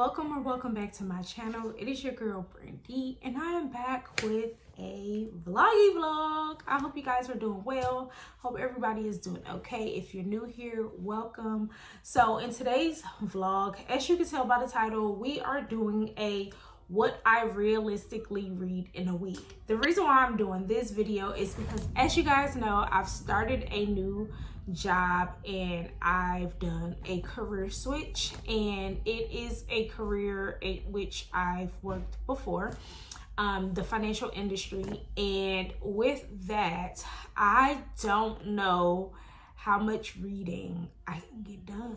welcome or welcome back to my channel. It is your girl Brandy and I am back with a vlog. I hope you guys are doing well. Hope everybody is doing okay. If you're new here, welcome. So in today's vlog, as you can tell by the title, we are doing a what I realistically read in a week. The reason why I'm doing this video is because, as you guys know, I've started a new job and I've done a career switch, and it is a career in which I've worked before, the financial industry. And with that, I don't know how much reading I can get done.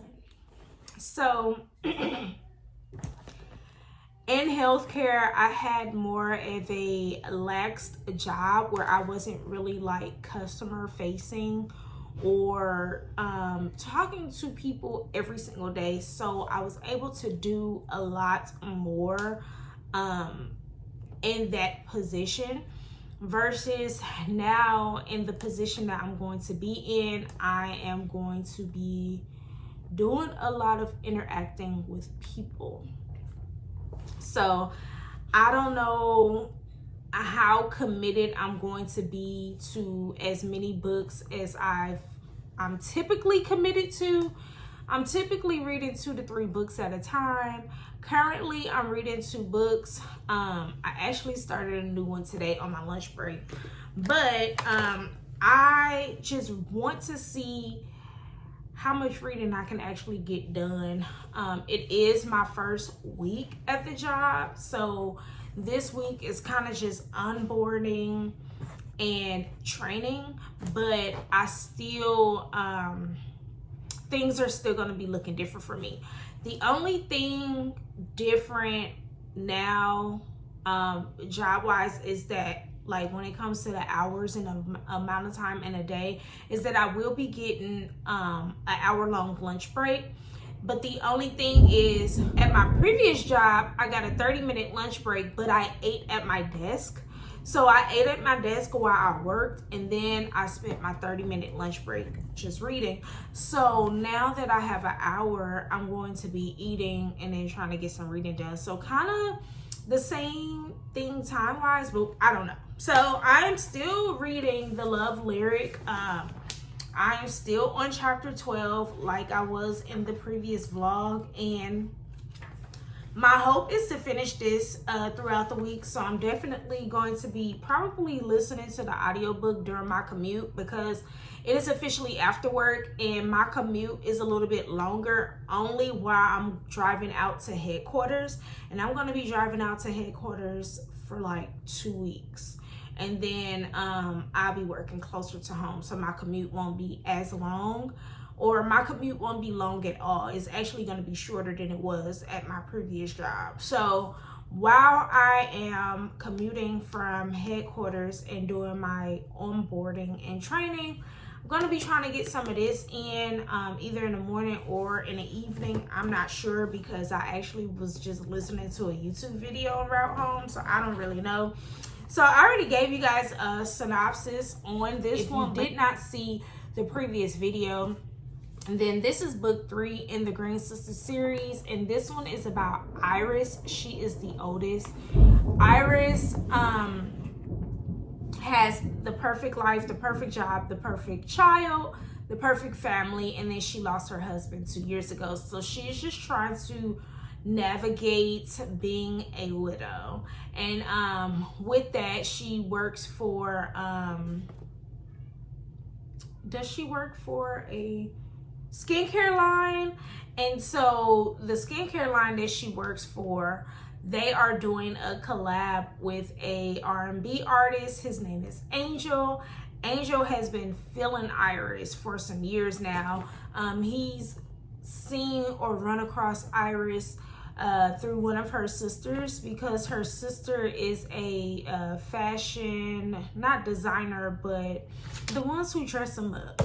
So in healthcare, I had more of a laxed job where I wasn't really like customer facing or talking to people every single day. So I was able to do a lot more in that position, versus now in the position that I'm going to be in, I am going to be doing a lot of interacting with people. So I don't know how committed I'm going to be to as many books as I'm typically committed to. I'm typically reading 2 to 3 books at a time. Currently, I'm reading 2 books. I actually started a new one today on my lunch break, but I just want to see how much reading I can actually get done. It is my first week at the job, so this week is kind of just onboarding and training, but I still things are still going to be looking different for me. The only thing different now job wise is that, like, when it comes to the hours and the amount of time in a day, is that I will be getting an hour-long lunch break. But the only thing is, at my previous job, I got a 30-minute lunch break, but I ate at my desk. So I ate at my desk while I worked, and then I spent my 30-minute lunch break just reading. So now that I have an hour, I'm going to be eating and then trying to get some reading done. So kind of the same thing time-wise, but I don't know. So I am still reading The Love Lyric. I am still on chapter 12 like I was in the previous vlog, and my hope is to finish this throughout the week. So I'm definitely going to be probably listening to the audiobook during my commute, because it is officially after work and my commute is a little bit longer only while I'm driving out to headquarters. And I'm going to be driving out to headquarters for like 2 weeks. And then I'll be working closer to home, so my commute won't be as long, or my commute won't be long at all. It's actually going to be shorter than it was at my previous job. So while I am commuting from headquarters and doing my onboarding and training, I'm going to be trying to get some of this in either in the morning or in the evening. I'm not sure, because I actually was just listening to a YouTube video en route home, so I don't really know. So I already gave you guys a synopsis on this one. If you did not see the previous video, and then this is book 3 in the Green Sisters series, and this one is about Iris. She is the oldest. Iris has the perfect life, the perfect job, the perfect child, the perfect family, and then she lost her husband 2 years ago. So she's just trying to navigate being a widow, and with that, she works for does she work for a skincare line? And so the skincare line that she works for, they are doing a collab with a R&B artist. His name is Angel. Angel has been feeling Iris for some years now. He's seen or run across Iris through one of her sisters, because her sister is a fashion, not designer, but the ones who dress them up.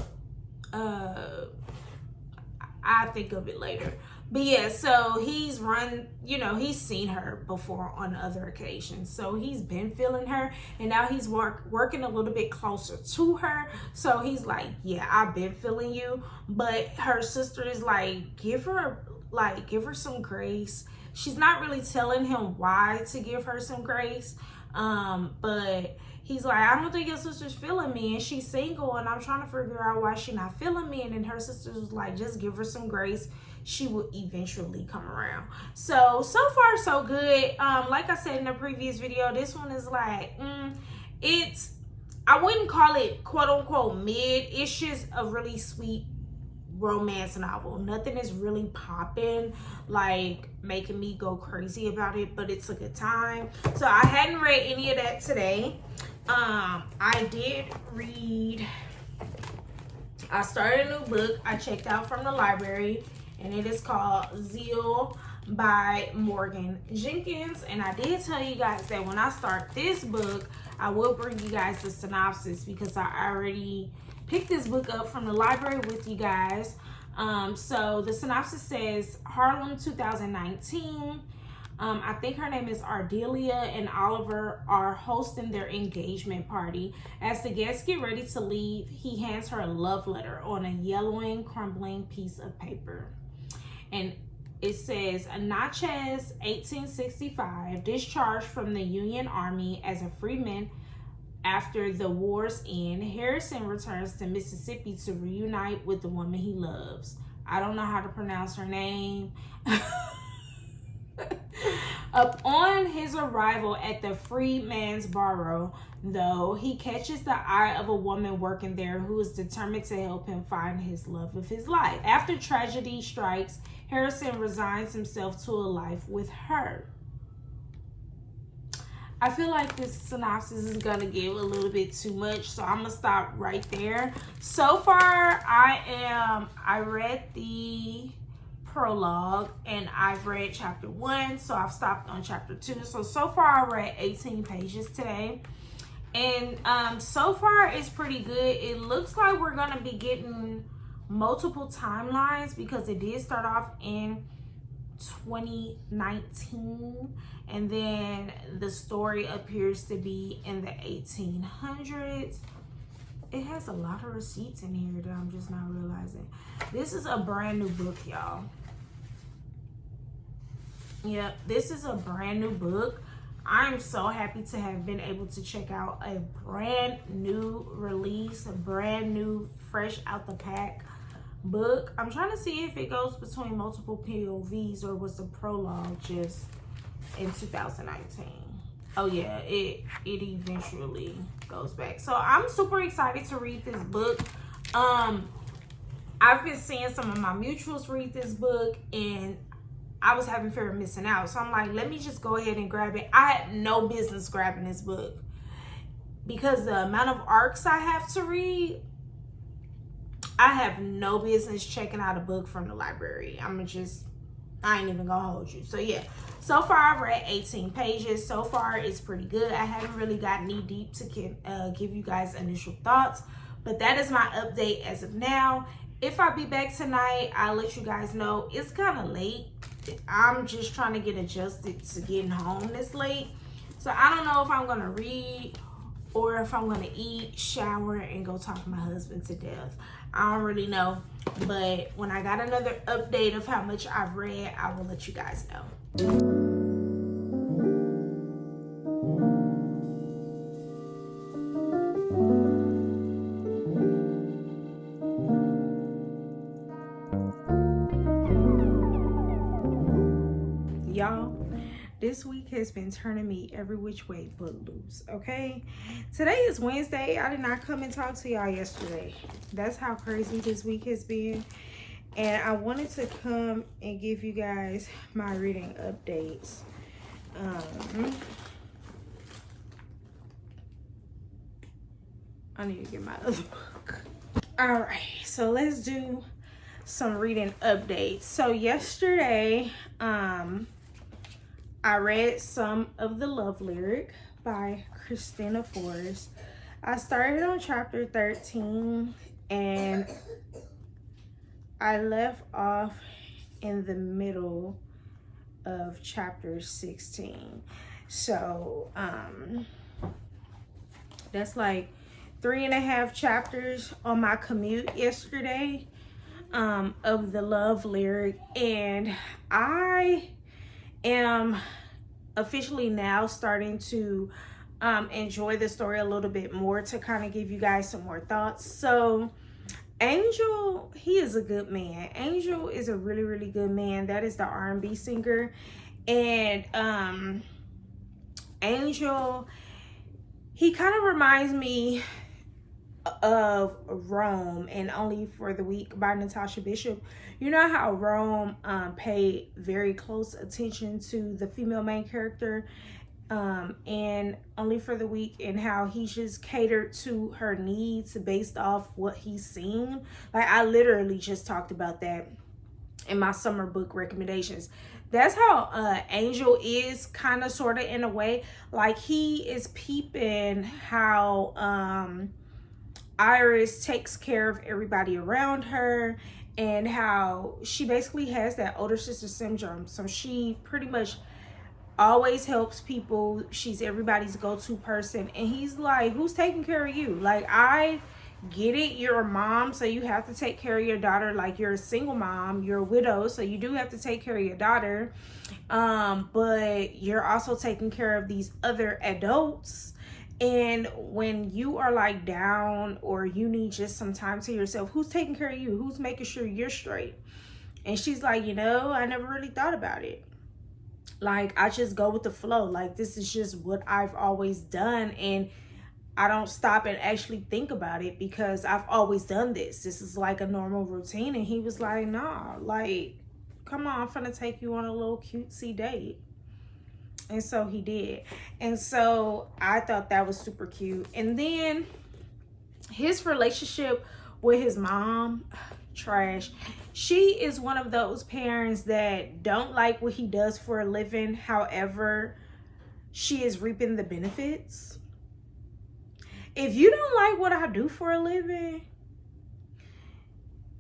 I think of it later. But yeah, so he's he's seen her before on other occasions. So he's been feeling her, and now he's working a little bit closer to her. So he's like, yeah, I've been feeling you. But her sister is like, give her some grace, she's not really telling him why to give her some grace. But he's like, I don't think your sister's feeling me, and she's single, and I'm trying to figure out why she's not feeling me. And then her sister was like, just give her some grace, she will eventually come around. So far so good. Like I said in the previous video, this one is like, it's, I wouldn't call it quote unquote mid. It's just a really sweet romance novel. Nothing is really popping, like making me go crazy about it, but it's a good time. So I hadn't read any of that today. I did read, I started a new book I checked out from the library, and it is called Zeal by Morgan Jenkins. And I did tell you guys that when I start this book, I will bring you guys the synopsis, because I already picked this book up from the library with you guys. So the synopsis says, Harlem 2019. I think her name is Ardelia and Oliver are hosting their engagement party. As the guests get ready to leave, he hands her a love letter on a yellowing, crumbling piece of paper. And it says, Natchez, 1865, discharged from the Union Army as a freeman after the war's end, Harrison returns to Mississippi to reunite with the woman he loves. I don't know how to pronounce her name. Upon his arrival at the Freedman's Borough, though, he catches the eye of a woman working there who is determined to help him find his love of his life. After tragedy strikes, Harrison resigns himself to a life with her. I feel like this synopsis is gonna give a little bit too much, so I'm gonna stop right there. So far, I read the prologue and I've read chapter 1, so I've stopped on chapter 2. So far I read 18 pages today, and so far it's pretty good. It looks like we're gonna be getting multiple timelines, because it did start off in 2019, and then the story appears to be in the 1800s. It has a lot of receipts in here that I'm just not realizing. This is a brand new book, y'all. Yep, this is a brand new book. I'm so happy to have been able to check out a brand new release, a brand new, fresh out the pack book. I'm trying to see if it goes between multiple POVs or was the prologue just in 2019. Oh yeah, it eventually goes back. So I'm super excited to read this book. I've been seeing some of my mutuals read this book, and I was having fear of missing out. So I'm like, let me just go ahead and grab it. I had no business grabbing this book, because the amount of arcs I have to read, I have no business checking out a book from the library. I ain't even gonna hold you. So yeah, so far I've read 18 pages. So far it's pretty good. I haven't really got knee deep to give you guys initial thoughts, but that is my update as of now. If I be back tonight, I'll let you guys know. It's kind of late. I'm just trying to get adjusted to getting home this late. So I don't know if I'm gonna read or if I'm gonna eat, shower, and go talk my husband to death. I don't really know, but when I got another update of how much I've read, I will let you guys know. Y'all, this week has been turning me every which way but loose, okay? Today is Wednesday. I did not come and talk to y'all yesterday. That's how crazy this week has been. And I wanted to come and give you guys my reading updates. I need to get my other book. All right, so let's do some reading updates. So yesterday, I read some of The Love Lyric by Christina Forrest. I started on chapter 13 and I left off in the middle of chapter 16. So that's like 3.5 chapters on my commute yesterday of The Love Lyric, and I am officially now starting to enjoy the story a little bit more to kind of give you guys some more thoughts. So Angel, he is a good man. Angel is a really, really good man. That is the R&B singer. And Angel, he kind of reminds me of Rome and Only for the Weak by Natasha Bishop. You know how Rome paid very close attention to the female main character and Only for the Weak, and how he just catered to her needs based off what he's seen. Like, I literally just talked about that in my summer book recommendations. That's how Angel is, kind of, sort of, in a way. Like, he is peeping how Iris takes care of everybody around her, and how she basically has that older sister syndrome. So she pretty much always helps people. She's everybody's go-to person. And he's like, who's taking care of you? Like, I get it, you're a mom, so you have to take care of your daughter. Like, you're a single mom, you're a widow, so you do have to take care of your daughter, but you're also taking care of these other adults. And when you are like down or you need just some time to yourself, who's taking care of you? Who's making sure you're straight? And she's like, you know, I never really thought about it. Like, I just go with the flow. Like, this is just what I've always done, and I don't stop and actually think about it because I've always done this. This is like a normal routine. And he was like, nah, like, come on, I'm finna take you on a little cutesy date. And so he did. And so I thought that was super cute. And then his relationship with his mom, trash. She is one of those parents that don't like what he does for a living. However, she is reaping the benefits. If you don't like what I do for a living,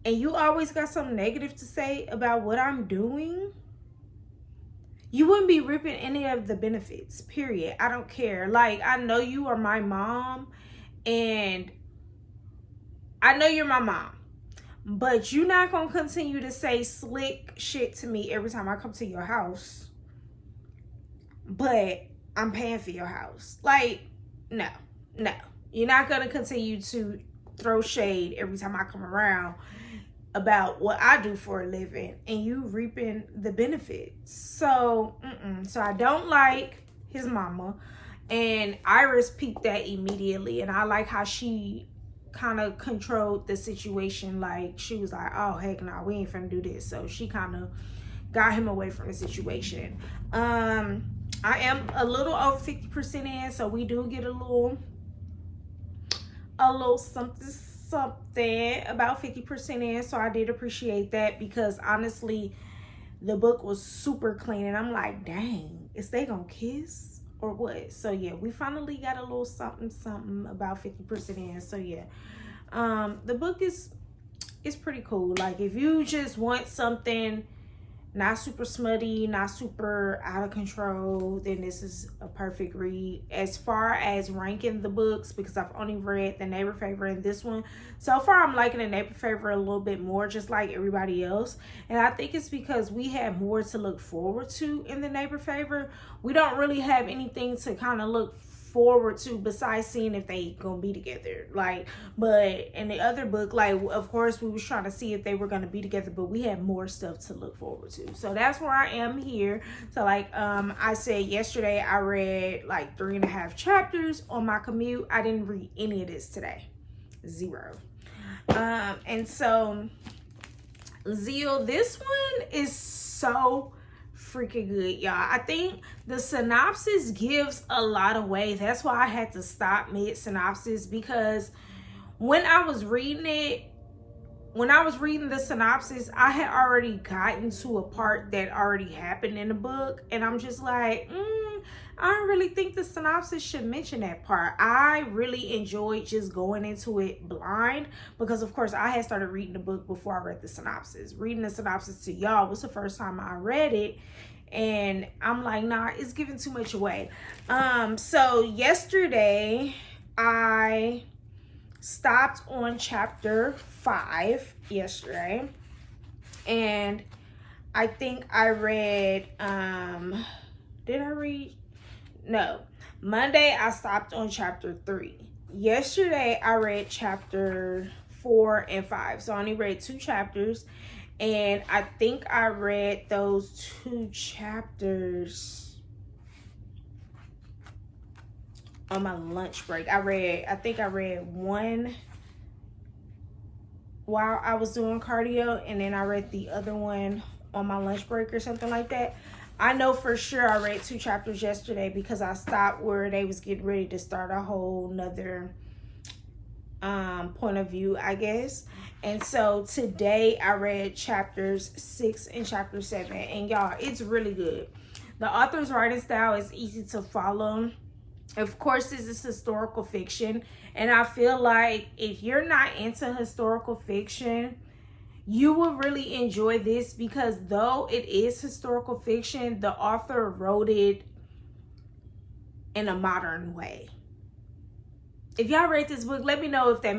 and you always got something negative to say about what I'm doing, you wouldn't be reaping any of the benefits, period. I don't care. Like, I know you are my mom, and I know you're my mom, but you're not going to continue to say slick shit to me every time I come to your house, but I'm paying for your house. Like, no. You're not going to continue to throw shade every time I come around about what I do for a living, and you reaping the benefits. So, So I don't like his mama, and Iris peeped that immediately, and I like how she kind of controlled the situation. Like, she was like, oh, heck no, we ain't finna do this. So she kind of got him away from the situation. I am a little over 50% in, so we do get a little something about 50% in. So I did appreciate that, because honestly, the book was super clean, and I'm like, dang, is they gonna kiss or what? So yeah, we finally got a little something about 50% in. So yeah, the book is pretty cool. Like, if you just want something not super smutty, not super out of control, then this is a perfect read. As far as ranking the books, because I've only read The Neighbor Favor and this one, so far I'm liking The Neighbor Favor a little bit more, just like everybody else. And I think it's because we have more to look forward to in The Neighbor Favor. We don't really have anything to kind of look forward to besides seeing if they gonna be together. Like, but in the other book, like, of course we was trying to see if they were gonna be together, but we had more stuff to look forward to. So that's where I am here. So like I said yesterday, I read like 3.5 chapters on my commute. I didn't read any of this today, 0. And so Zeal, this one is so freaking good, y'all. I think the synopsis gives a lot away. That's why I had to stop mid synopsis, because when I was reading the synopsis, I had already gotten to a part that already happened in the book, and I'm just like, I don't really think the synopsis should mention that part. I really enjoyed just going into it blind, because of course I had started reading the book before I read the synopsis. Reading the synopsis to y'all was the first time I read it, and I'm like, nah, it's giving too much away. So yesterday I stopped on chapter 5 yesterday, and I think I read, did I read? No. Monday, I stopped on chapter 3. Yesterday, I read chapter 4 and 5. So I only read 2 chapters. And I think I read those 2 chapters on my lunch break. I think I read one while I was doing cardio, and then I read the other one on my lunch break or something like that. I know for sure I read 2 chapters yesterday because I stopped where they was getting ready to start a whole nother point of view, I guess. And so today I read chapters 6 and chapter 7, and y'all, it's really good. The author's writing style is easy to follow. Of course, this is historical fiction, and I feel like if you're not into historical fiction, you will really enjoy this, because though it is historical fiction, the author wrote it in a modern way. If y'all read this book, let me know if that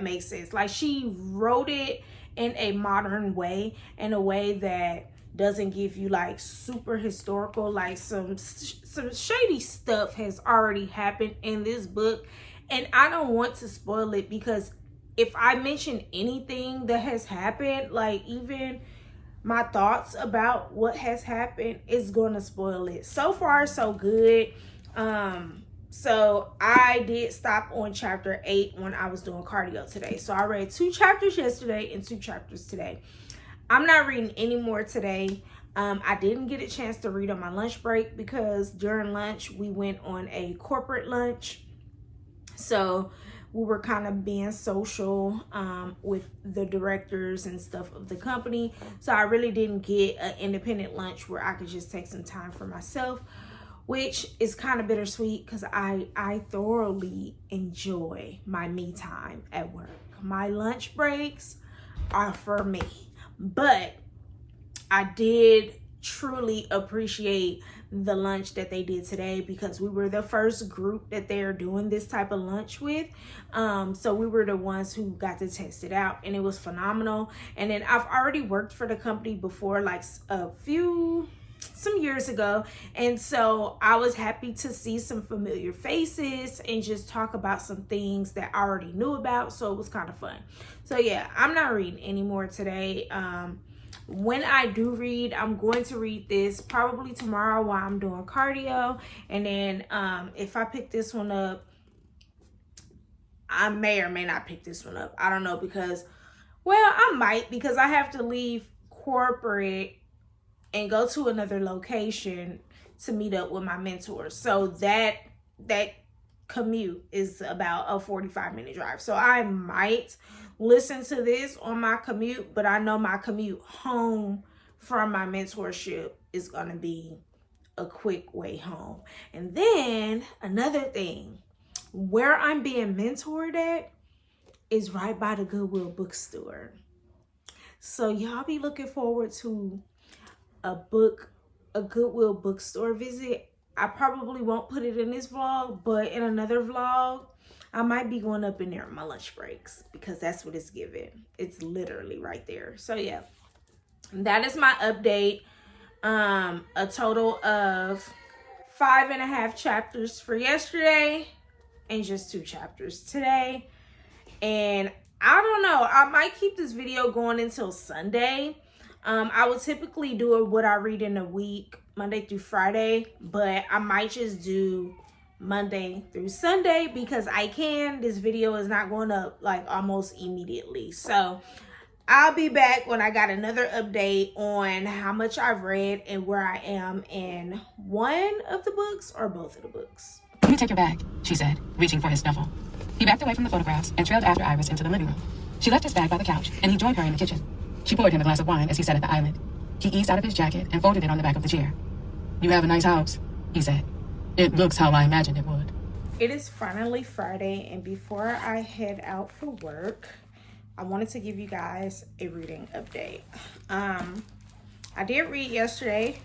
makes sense. Like, she wrote it in a modern way, in a way that doesn't give you like super historical, like some shady stuff has already happened in this book, and I don't want to spoil it, because if I mention anything that has happened, like even my thoughts about what has happened, is going to spoil it. So far, so good. So I did stop on chapter 8 when I was doing cardio today. So I read 2 chapters yesterday and 2 chapters today. I'm not reading any more today. I didn't get a chance to read on my lunch break because during lunch we went on a corporate lunch. So we were kind of being social with the directors and stuff of the company. So I really didn't get an independent lunch where I could just take some time for myself, which is kind of bittersweet because I thoroughly enjoy my me time at work. My lunch breaks are for me. But I did truly appreciate the lunch that they did today, because we were the first group that they're doing this type of lunch with. So we were the ones who got to test it out, and it was phenomenal. And then I've already worked for the company before, like some years ago, and so I was happy to see some familiar faces and just talk about some things that I already knew about. So it was kind of fun. So yeah, I'm not reading anymore today. When I do read, I'm going to read this probably tomorrow while I'm doing cardio. And then if I pick this one up, I may or may not pick this one up. I don't know, because, well, I might, because I have to leave corporate and go to another location to meet up with my mentor. So that commute is about a 45-minute drive. So I might listen to this on my commute, but I know my commute home from my mentorship is going to be a quick way home. And then another thing, where I'm being mentored at is right by the Goodwill bookstore. So y'all be looking forward to a Goodwill bookstore visit. I probably won't put it in this vlog, but in another vlog, I might be going up in there on my lunch breaks, because that's what it's giving. It's literally right there. So yeah, that is my update. A total of 5.5 chapters for yesterday and just 2 chapters today. And I don't know, I might keep this video going until Sunday. I would typically do what I read in a week, Monday through Friday, but I might just do Monday through Sunday, because I can. This video is not going up like almost immediately. So I'll be back when I got another update on how much I've read and where I am in one of the books or both of the books. Let me take your bag, she said, reaching for his snuffle. He backed away from the photographs and trailed after Iris into the living room. She left his bag by the couch, and he joined her in the kitchen. She poured him a glass of wine as he sat at the island. He eased out of his jacket and folded it on the back of the chair. "You have a nice house," he said. "It looks how I imagined it would." It is finally Friday, and before I head out for work, I wanted to give you guys a reading update. I did read yesterday.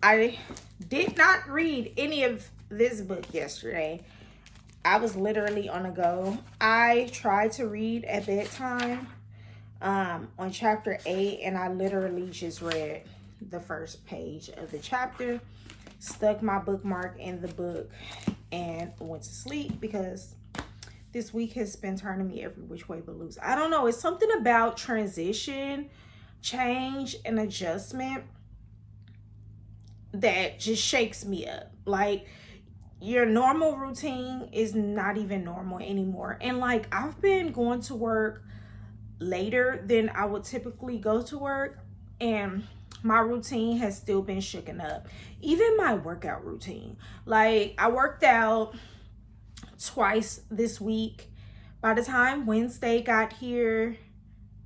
I did not read any of this book yesterday. I was literally on a go. I tried to read at bedtime, on chapter 8, and I literally just read the first page of the chapter, stuck my bookmark in the book, and went to sleep because this week has been turning me every which way but loose. I don't know. It's something about transition, change, and adjustment that just shakes me up. Like, your normal routine is not even normal anymore. And like, I've been going to work later than I would typically go to work, and my routine has still been shooken up. Even my workout routine. Like, I worked out twice this week. By the time Wednesday got here,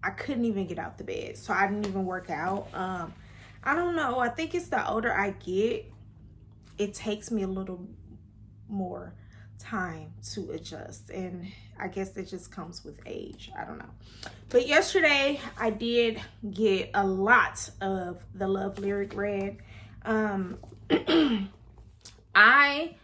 I couldn't even get out the bed, so I didn't even work out. I don't know. I think it's the older I get, it takes me a little more time to adjust, and I guess that just comes with age. I don't know. But yesterday I did get a lot of the love lyric read. I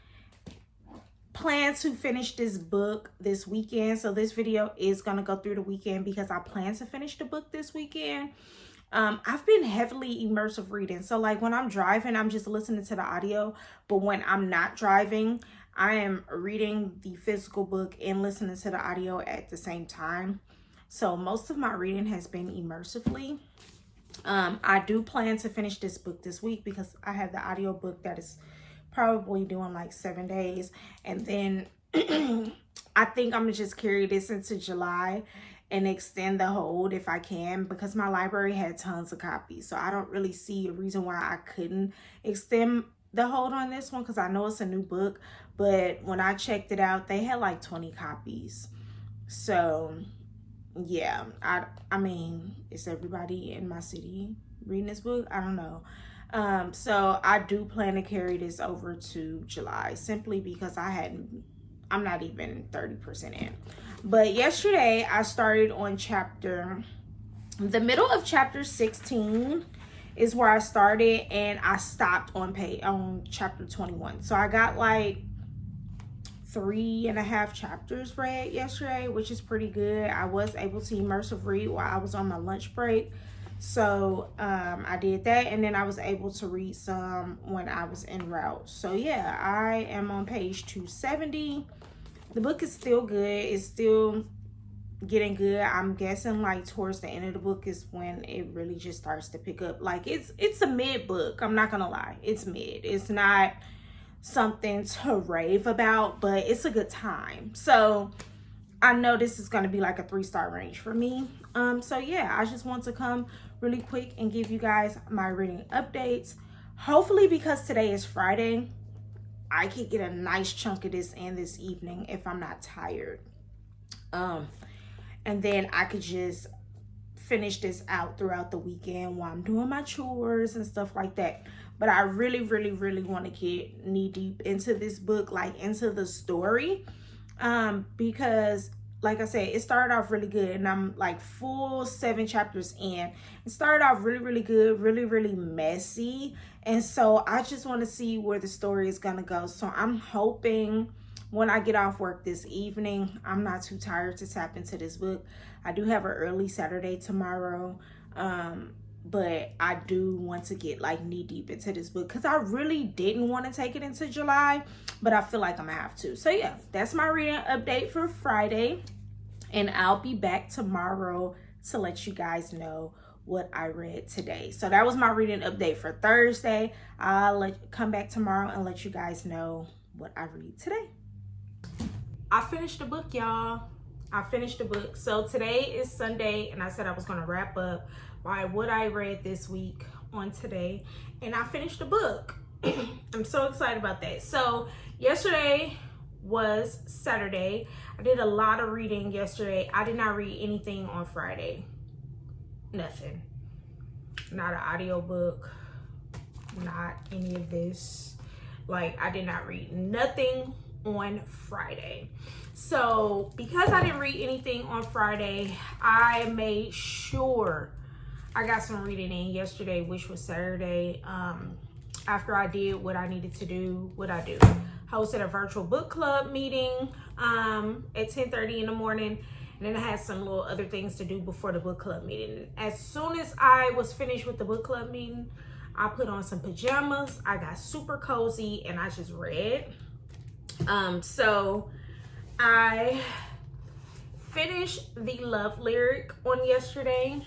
plan to finish this book this weekend, so this video is gonna go through the weekend because I plan to finish the book this weekend. I've been heavily immersive reading. So like, when I'm driving, I'm just listening to the audio. But when I'm not driving, I am reading the physical book and listening to the audio at the same time. So most of my reading has been immersively. I do plan to finish this book this week because I have the audio book that is probably doing like 7 days. And then I think I'm gonna just carry this into July and extend the hold if I can, because my library had tons of copies. So I don't really see a reason why I couldn't extend the hold on this one, because I know it's a new book, but when I checked it out, they had like 20 copies. So yeah, I mean, is everybody in my city reading this book? I don't know. So I do plan to carry this over to July, simply because I'm not even 30% in. But yesterday I started on the middle of chapter 16 is where I started, and I stopped on chapter 21. So I got like 3.5 chapters read yesterday, which is pretty good. I was able to immersive read while I was on my lunch break. So I did that, and then I was able to read some when I was en route. So yeah, I am on page 270. The book is still good. It's still getting good. I'm guessing like towards the end of the book is when it really just starts to pick up. Like, it's a mid book. I'm not gonna lie. It's mid. It's not something to rave about, but it's a good time. So I know this is gonna be like a 3-star range for me. So yeah, I just want to come really quick and give you guys my reading updates. Hopefully, because today is Friday, I could get a nice chunk of this in this evening if I'm not tired. And then I could just finish this out throughout the weekend while I'm doing my chores and stuff like that. But I really, really, really want to get knee deep into this book, like into the story. Because like I said, it started off really good, and I'm like full 7 chapters in. It started off really, really good, really, really messy. And so I just want to see where the story is going to go. So I'm hoping when I get off work this evening, I'm not too tired to tap into this book. I do have an early Saturday tomorrow. But I do want to get like knee deep into this book, because I really didn't want to take it into July, but I feel like I'm gonna have to. So yeah, that's my reading update for Friday, and I'll be back tomorrow to let you guys know what I read today. So that was my reading update for Thursday. I'll come back tomorrow and let you guys know what I read today. I finished the book, y'all. I finished the book. So today is Sunday, and I said I was gonna wrap up by what I read this week on today, and I finished the book. I'm so excited about that. So yesterday was Saturday. I did a lot of reading yesterday. I did not read anything on Friday. Nothing. Not an audiobook, not any of this. Like, I did not read nothing on Friday. So because I didn't read anything on Friday, I made sure I got some reading in yesterday, which was Saturday. After I did what I needed to do, I hosted a virtual book club meeting at 10:30 in the morning, And then I had some little other things to do before the book club meeting. As soon as I was finished with the book club meeting, I put on some pajamas. I got super cozy and I just read. So I finished the love lyric on yesterday,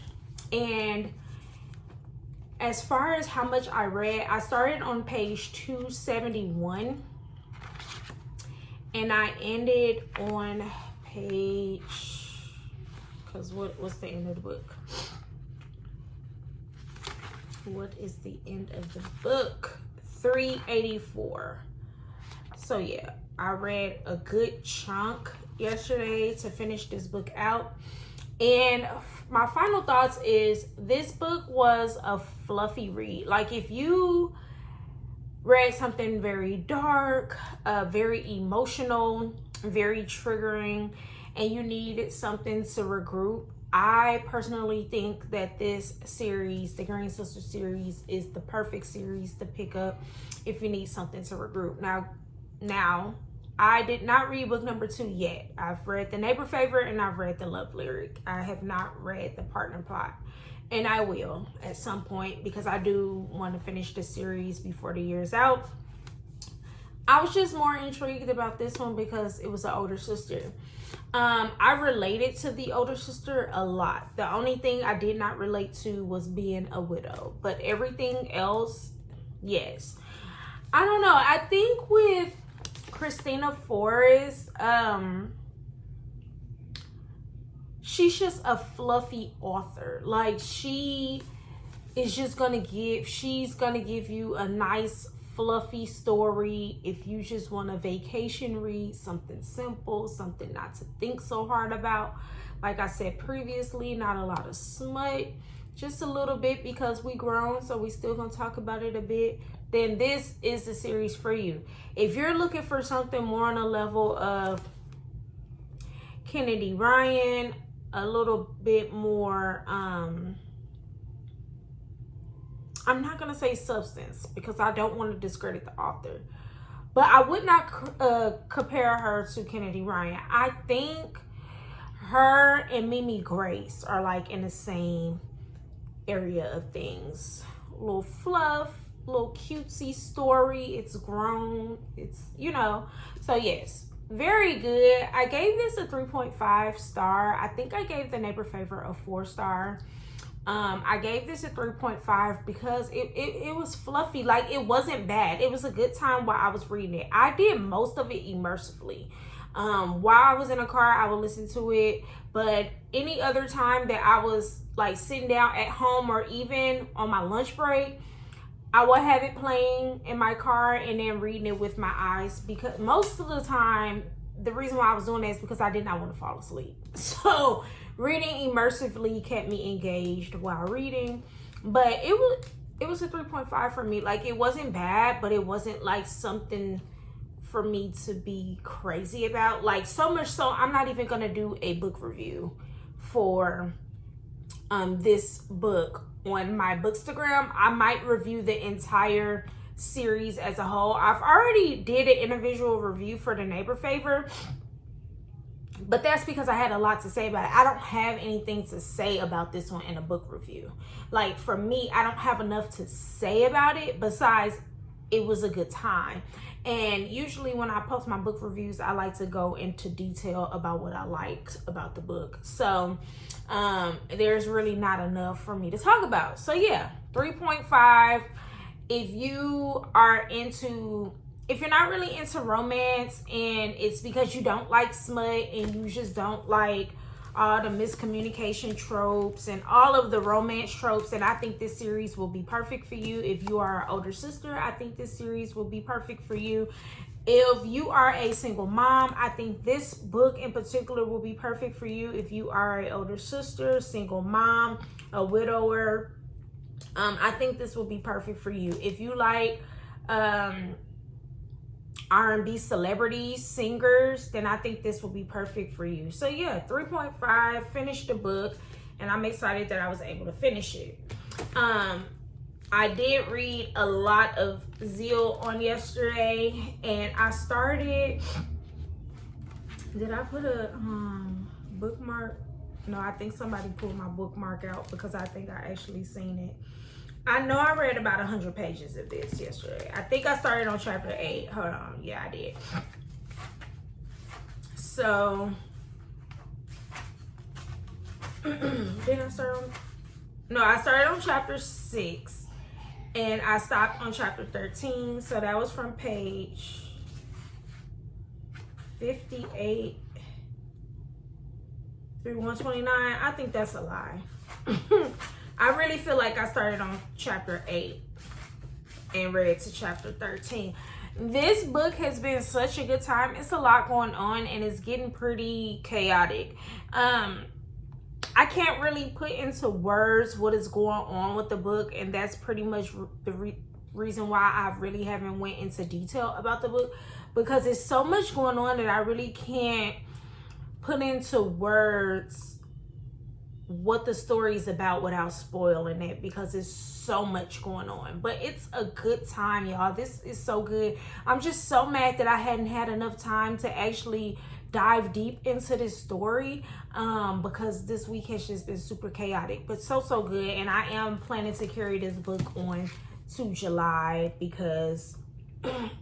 and as far as how much I read, I started on page 271 and I ended on page, because what's the end of the book? What is the end of the book? 384. So yeah, I read a good chunk yesterday to finish this book out. And my final thoughts is this book was a fluffy read. Like if you read something very dark, very emotional, very triggering, and you needed something to regroup, I personally think that this series, the Green Sister series, is the perfect series to pick up if you need something to regroup. Now, I did not read book number 2 yet. I've read The Neighbor Favorite and I've read The Love Lyric. I have not read The Partner Plot, and I will at some point because I do want to finish the series before the year's out. I was just more intrigued about this one because it was an older sister. I related to the older sister a lot. The only thing I did not relate to was being a widow, but everything else, yes. I don't know. I think with Christina Forrest, she's just a fluffy author. Like she is just she's gonna give you a nice fluffy story if you just want a vacation read, something simple, something not to think so hard about. Like I said previously, not a lot of smut, just a little bit because we grown, so we still gonna talk about it a bit. Then this is the series for you. If you're looking for something more on a level of Kennedy Ryan, a little bit more, I'm not going to say substance because I don't want to discredit the author, but I would not compare her to Kennedy Ryan. I think her and Mimi Grace are like in the same area of things. A little fluff, little cutesy story. It's grown, it's, you know. So yes, very good. I gave this a 3.5 star. I think I gave The Neighbor Favorite a 4 star. I gave this a 3.5 because it was fluffy. Like it wasn't bad. It was a good time while I was reading it. I did most of it immersively. While I was in a car, I would listen to it, but any other time that I was like sitting down at home or even on my lunch break, I would have it playing in my car and then reading it with my eyes, because most of the time, the reason why I was doing that is because I did not want to fall asleep. So reading immersively kept me engaged while reading, but it was a 3.5 for me. Like it wasn't bad, but it wasn't like something for me to be crazy about. Like so much so, I'm not even gonna do a book review for this book on my Bookstagram. I might review the entire series as a whole. I've already did an individual review for The Neighbor Favorite, but that's because I had a lot to say about it. I don't have anything to say about this one in a book review. Like for me, I don't have enough to say about it besides it was a good time. And usually when I post my book reviews, I like to go into detail about what I liked about the book. So there's really not enough for me to talk about. So yeah, 3.5. If you are if you're not really into romance and it's because you don't like smut and you just don't like all the miscommunication tropes and all of the romance tropes, and I think this series will be perfect for you. If you are an older sister, I think this series will be perfect for you. If you are a single mom, I think this book in particular will be perfect for you. If you are an older sister, single mom, a widower, I think this will be perfect for you. If you like R&B celebrities, singers, then I think this will be perfect for you. So yeah, 3.5, finished the book, and I'm excited that I was able to finish it. I did read a lot of Zeal on yesterday, and I started, did I put a bookmark. No, I think somebody pulled my bookmark out because I think I actually seen it. I know I read about 100 pages of this yesterday. I think I started on chapter 8. Hold on. Yeah, I did. So, did I start on? No, I started on chapter 6. And I stopped on chapter 13. So that was from page 58 through 129. I think that's a lie. I really feel like I started on chapter 8 and read to chapter 13. This book has been such a good time. It's a lot going on and it's getting pretty chaotic. I can't really put into words what is going on with the book, and that's pretty much the reason why I really haven't went into detail about the book, because there's so much going on that I really can't put into words what the story is about without spoiling it, because there's so much going on. But it's a good time, y'all. This is so good. I'm just so mad that I hadn't had enough time to actually dive deep into this story, because this week has just been super chaotic, but so good. And I am planning to carry this book on to July, because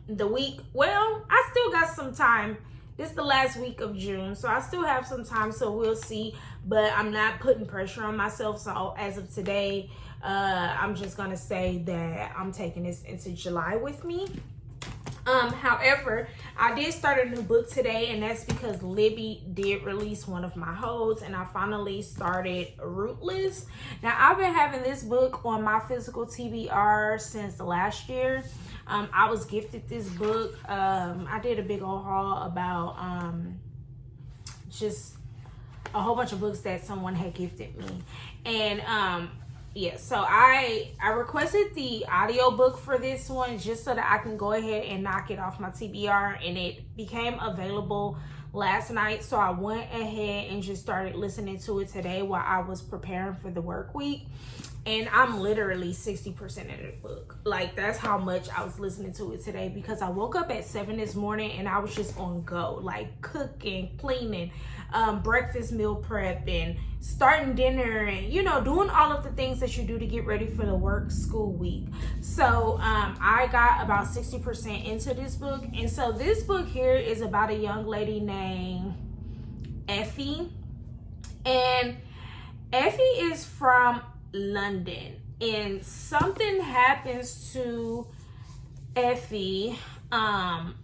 the week, well, I still got some time. This is the last week of June, so I still have some time, so we'll see. But I'm not putting pressure on myself, so as of today, I'm just gonna say that I'm taking this into July with me. However, I did start a new book today, and that's because Libby did release one of my holds, and I finally started Rootless. Now, I've been having this book on my physical TBR since last year. I was gifted this book. I did a big old haul about just a whole bunch of books that someone had gifted me. And yeah, so I requested the audiobook for this one just so that I can go ahead and knock it off my TBR, and it became available last night, so I went ahead and just started listening to it today while I was preparing for the work week. And I'm literally 60% of the book. Like, that's how much I was listening to it today, because I woke up at 7 this morning and I was just on go, like cooking, cleaning, breakfast meal prep, and starting dinner, and doing all of the things that you do to get ready for the work school week. So I got about 60% into this book. And so this book here is about a young lady named Effie, and Effie is from London, and something happens to Effie, and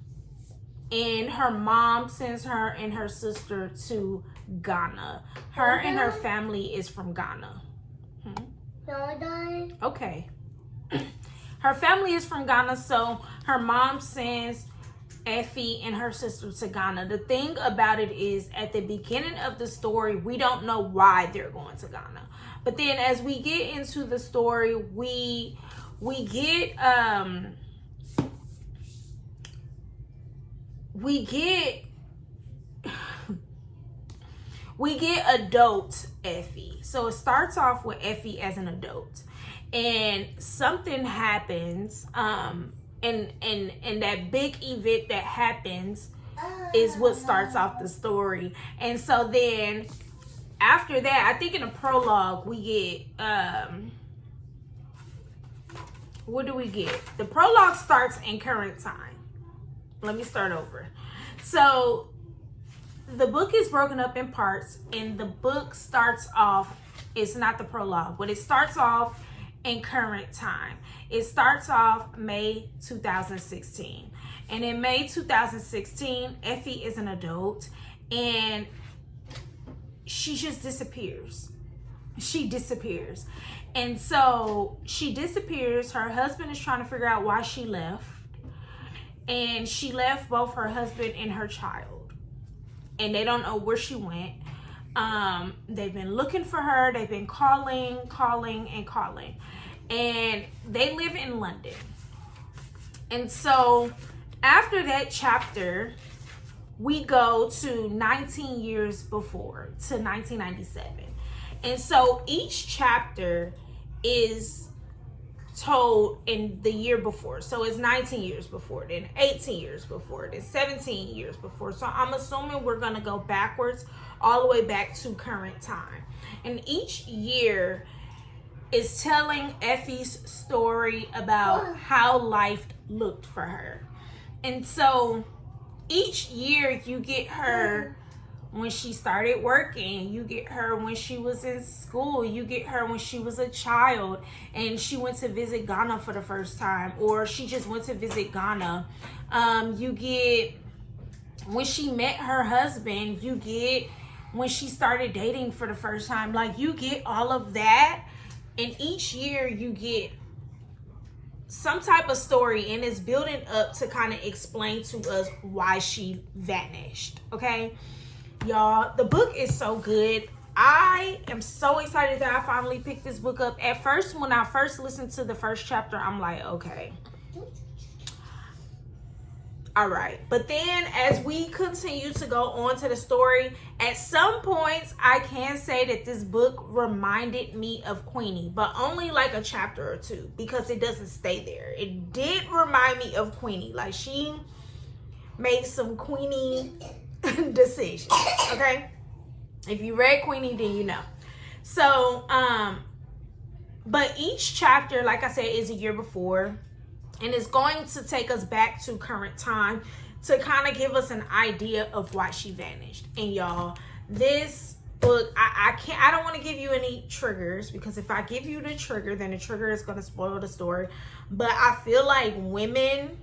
her mom sends her and her sister to Ghana. Her and her family is from Ghana. Okay. Her family is from Ghana, so her mom sends Effie and her sister to Ghana. The thing about it is, at the beginning of the story, we don't know why they're going to Ghana. But then as we get into the story, we get adult Effie. So it starts off with Effie as an adult, and something happens, and that big event that happens is what starts off the story. And so then after that, I think in the prologue we get what do we get? The prologue starts in current time. Let me start over. So the book is broken up in parts, and the book starts off, it's not the prologue, but it starts off in current time. It starts off May 2016. And in May 2016, Effie is an adult, and she just disappears. She disappears. And so she disappears. Her husband is trying to figure out why she left. And she left both her husband and her child. And they don't know where she went. They've been looking for her. They've been calling. And they live in London. And so after that chapter, we go to 19 years before, to 1997. And so each chapter is told in the year before. So it's 19 years before, then 18 years before, then 17 years before. So I'm assuming we're going to go backwards all the way back to current time. And each year is telling Effie's story about how life looked for her. And so each year you get her when she started working, you get her when she was in school, you get her when she was a child and she went to visit Ghana for the first time, or she just went to visit Ghana. You get when she met her husband, you get when she started dating for the first time. Like, you get all of that, and each year you get some type of story, and it's building up to kind of explain to us why she vanished. Okay, y'all, the book is so good. I am so excited that I finally picked this book up. At first, when I first listened to the first chapter, I'm like, okay, all right. But then as we continue to go on to the story, at some points I can say that this book reminded me of Queenie, but only like a chapter or two, because it doesn't stay there. It did remind me of Queenie. Like, she made some Queenie decisions. Okay, if you read Queenie, then you know. So but each chapter, like I said, is a year before, and it's going to take us back to current time to kind of give us an idea of why she vanished. And y'all, this book, I don't want to give you any triggers, because if I give you the trigger, then the trigger is going to spoil the story. But I feel like women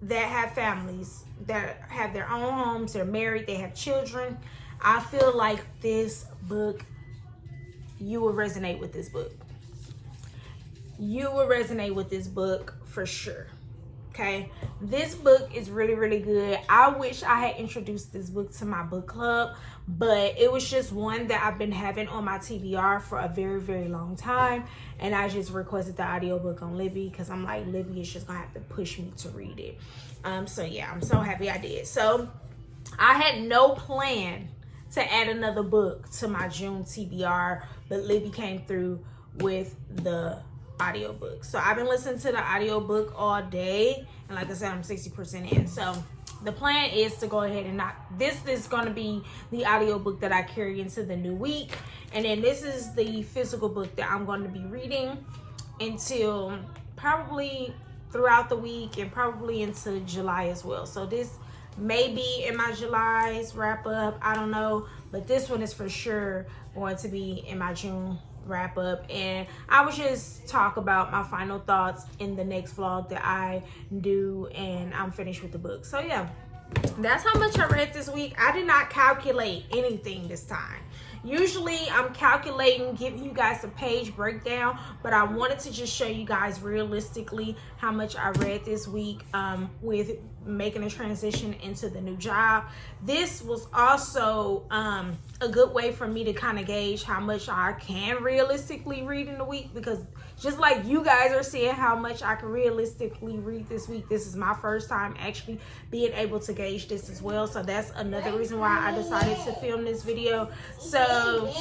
that have families, that have their own homes, they're married, they have children, I feel like this book, you will resonate with this book. You will resonate with this book for sure. Okay, this book is really, really good. I wish I had introduced this book to my book club, but it was just one that I've been having on my TBR for a very, very long time, and I just requested the audiobook on Libby, because I'm like, Libby is just gonna have to push me to read it. So yeah, I'm so happy I did. So I had no plan to add another book to my June TBR, but Libby came through with the audiobook. So I've been listening to the audiobook all day, and like I said, I'm 60% in. So the plan is to go ahead and this is going to be the audiobook that I carry into the new week, and then this is the physical book that I'm going to be reading until probably throughout the week, and probably into July as well. So this may be in my July's wrap up, I don't know, but this one is for sure going to be in my June wrap up. And I will just talk about my final thoughts in the next vlog that I do, and I'm finished with the book. So yeah, that's how much I read this week. I did not calculate anything this time. Usually I'm calculating, giving you guys a page breakdown, but I wanted to just show you guys realistically how much I read this week with making a transition into the new job. This was also a good way for me to kind of gauge how much I can realistically read in a week, because just like you guys are seeing how much I can realistically read this week, this is my first time actually being able to gauge this as well. So that's another reason why I decided to film this video. So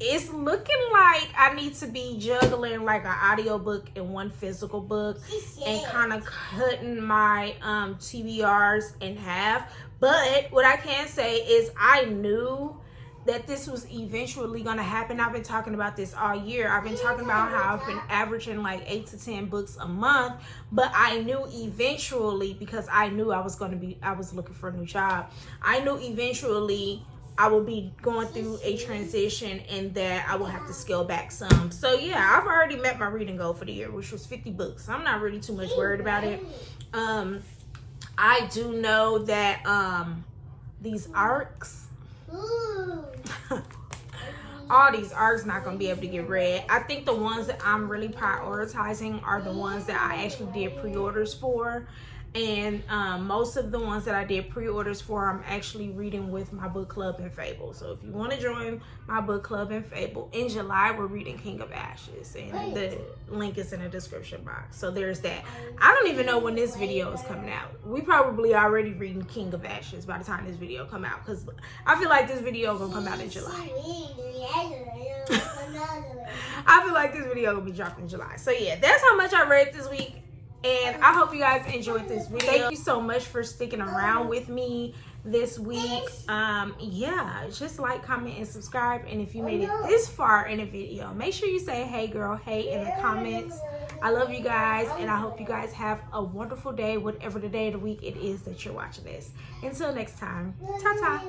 it's looking like I need to be juggling like an audiobook and one physical book, and kind of cutting my TBRs in half. But what I can say is I knew that this was eventually going to happen. I've been talking about this all year. I've been talking about how I've been averaging like 8 to 10 books a month, but I knew eventually, because I knew I was looking for a new job. I knew eventually I will be going through a transition, and that I will have to scale back some. So yeah, I've already met my reading goal for the year, which was 50 books. I'm not really too much worried about it. I do know that these arcs, all these arcs not gonna be able to get read. I think the ones that I'm really prioritizing are the ones that I actually did pre-orders for, and most of the ones that I did pre-orders for, I'm actually reading with my book club in Fable. So if you want to join my book club in Fable, in July we're reading King of Ashes, and the link is in the description box. So there's that. I don't even know when this video is coming out. We probably already reading King of Ashes by the time this video come out, because I feel like this video gonna come out in July. I feel like this video gonna be dropped in July. So yeah, that's how much I read this week. And I hope you guys enjoyed this video. Thank you so much for sticking around with me this week. Yeah, just like, comment, and subscribe. And if you made it this far in a video, make sure you say hey girl, hey in the comments. I love you guys, and I hope you guys have a wonderful day, whatever the day of the week it is that you're watching this. Until next time, ta-ta.